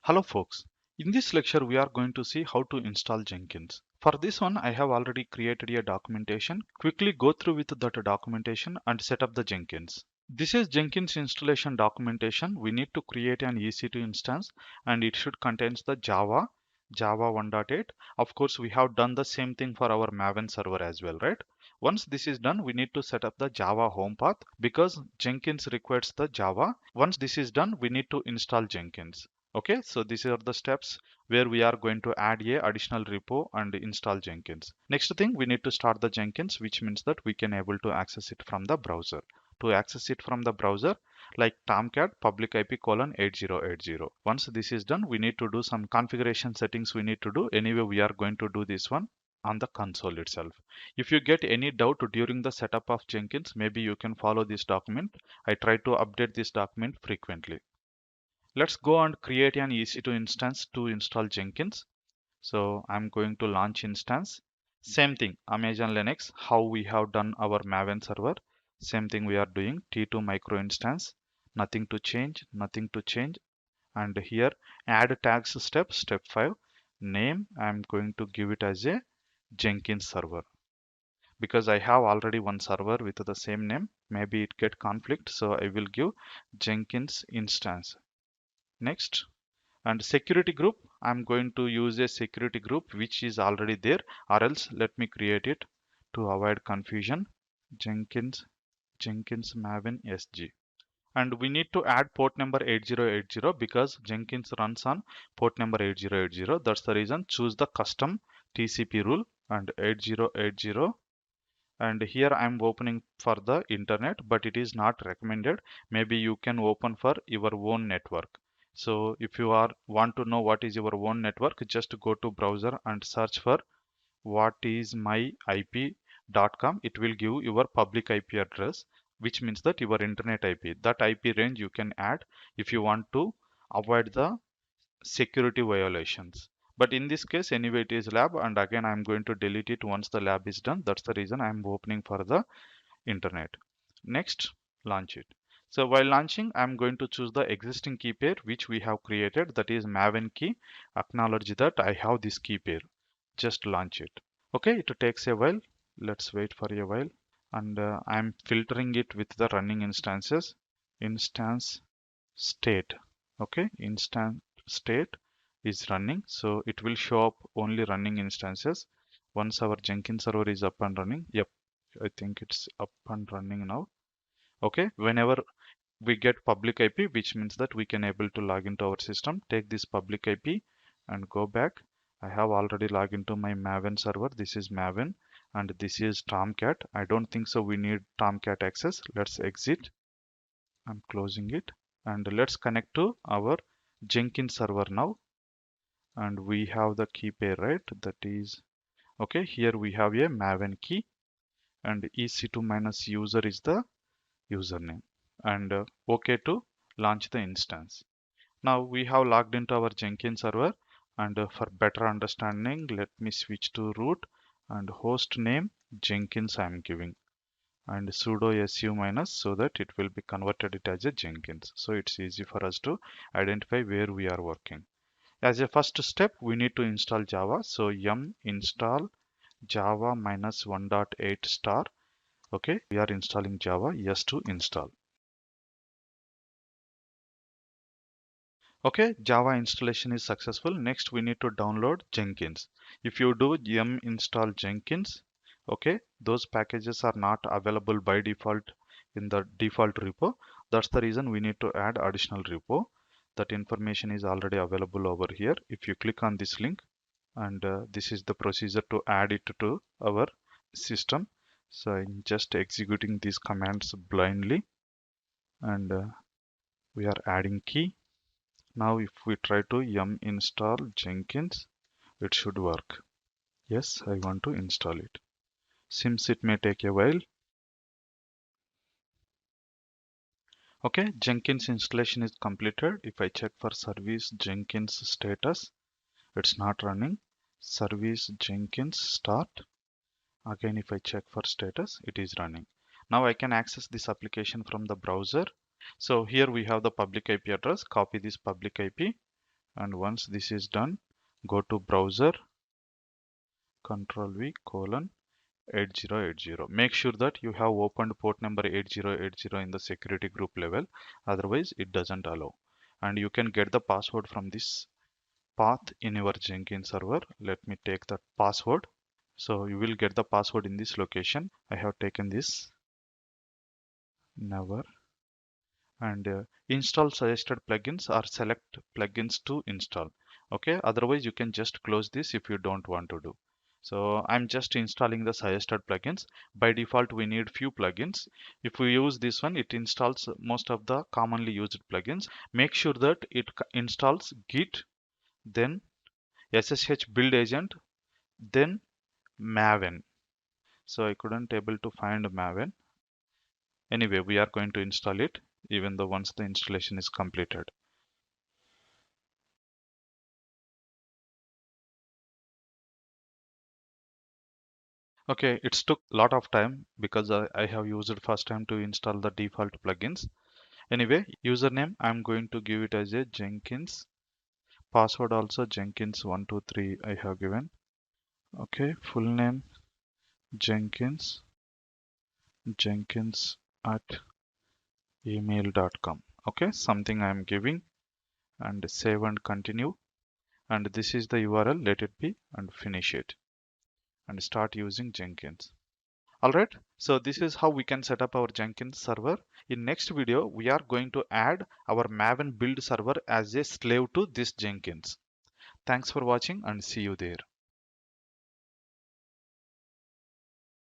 Hello folks, in this lecture we are going to see how to install Jenkins. For this one I have already created a documentation. Quickly go through with that documentation and set up the Jenkins. This is Jenkins installation documentation. We need to create an EC2 instance and it should contain the Java 1.8. Of course we have done the same thing for our Maven server as well, right? Once this is done, we need to set up the Java home path because Jenkins requires the Java. Once this is done, we need to install Jenkins. Okay, so these are the steps where we are going to add a additional repo and install Jenkins. Next thing, we need to start the Jenkins, which means that we can able to access it from the browser. To access it from the browser, like Tomcat public IP colon 8080. Once this is done, we need to do some configuration settings we need to do. Anyway, we are going to do this one on the console itself. If you get any doubt during the setup of Jenkins, maybe you can follow this document. I try to update this document frequently. Let's go and create an EC2 instance to install Jenkins. So I'm going to launch instance. Same thing, Amazon Linux, how we have done our Maven server. Same thing we are doing, T2 micro instance. Nothing to change, nothing to change. And here, add tags step 5. Name, I'm going to give it as a Jenkins server. Because I have already one server with the same name, maybe it get conflict. So I will give Jenkins instance. Next. And security group, I'm going to use a security group which is already there, or else let me create it to avoid confusion. Jenkins Maven SG. And we need to add port number 8080 because Jenkins runs on port number 8080. That's the reason. Choose the custom TCP rule and 8080. And here I'm opening for the internet, but it is not recommended. Maybe you can open for your own network. So if you want to know what is your own network, just go to browser and search for what is my IP.com. It will give your public IP address, which means that your internet IP. That IP range you can add if you want to avoid the security violations. But in this case, anyway, it is lab, and again, I'm going to delete it once the lab is done. That's the reason I'm opening for the internet. Next, launch it. So while launching, I'm going to choose the existing key pair which we have created, that is Maven key. Acknowledge that I have this key pair. Just launch it. Okay, it takes a while. Let's wait for a while. And I'm filtering it with the running instances. Instance state. Okay, instance state is running, so it will show up only running instances. Once our Jenkins server is up and running, yep, I think it's up and running now. Okay, whenever we get public IP, which means that we can able to log into our system, take this public IP and go back. I have already logged into my Maven server. This is Maven and this is Tomcat. I don't think so we need Tomcat access. Let's exit. I'm closing it and let's connect to our Jenkins server now. And we have the key pair, right? That is okay. Here we have a Maven key and EC2 minus user is the username, and OK to launch the instance. Now we have logged into our Jenkins server, and for better understanding, let me switch to root and host name Jenkins I'm giving, and sudo su minus so that it will be converted it as a Jenkins. So it's easy for us to identify where we are working. As a first step, we need to install Java. So yum install Java minus 1.8 star. Okay, we are installing Java. Yes to install. Okay, Java installation is successful. Next, we need to download Jenkins. If you do yum install Jenkins, okay, those packages are not available by default in the default repo. That's the reason we need to add additional repo. That information is already available over here. If you click on this link, and this is the procedure to add it to our system. So I'm just executing these commands blindly, and we are adding key. Now if we try to yum install Jenkins, it should work. Yes, I want to install it. Seems it may take a while. Okay, Jenkins installation is completed. If I check for service Jenkins status, it's not running. Service Jenkins start. Again, if I check for status, it is running. Now I can access this application from the browser. So here we have the public IP address. Copy this public IP And once this is done, go to browser, Control V, colon 8080. Make sure that you have opened port number 8080 in the security group level, otherwise it doesn't allow. And you can get the password from this path in your Jenkins server. Let me take that password. So you will get the password in this location. I have taken this, never, and install suggested plugins or select plugins to install. Okay, otherwise you can just close this if you don't want to do. So I'm just installing the suggested plugins. By default we need few plugins. If we use this one, it installs most of the commonly used plugins. Make sure that it installs Git, then SSH build agent, then Maven. So I couldn't able to find Maven. Anyway, we are going to install it even though once the installation is completed. Okay, it took a lot of time because I have used it first time to install the default plugins. Anyway, username I'm going to give it as a Jenkins. Password also Jenkins123 I have given. Okay, full name Jenkins at email.com. Okay, something I'm giving, and save and continue. And this is the URL, let it be, and finish it and start using Jenkins. Alright, so this is how we can set up our Jenkins server. In next video, we are going to add our Maven build server as a slave to this Jenkins. Thanks for watching and see you there.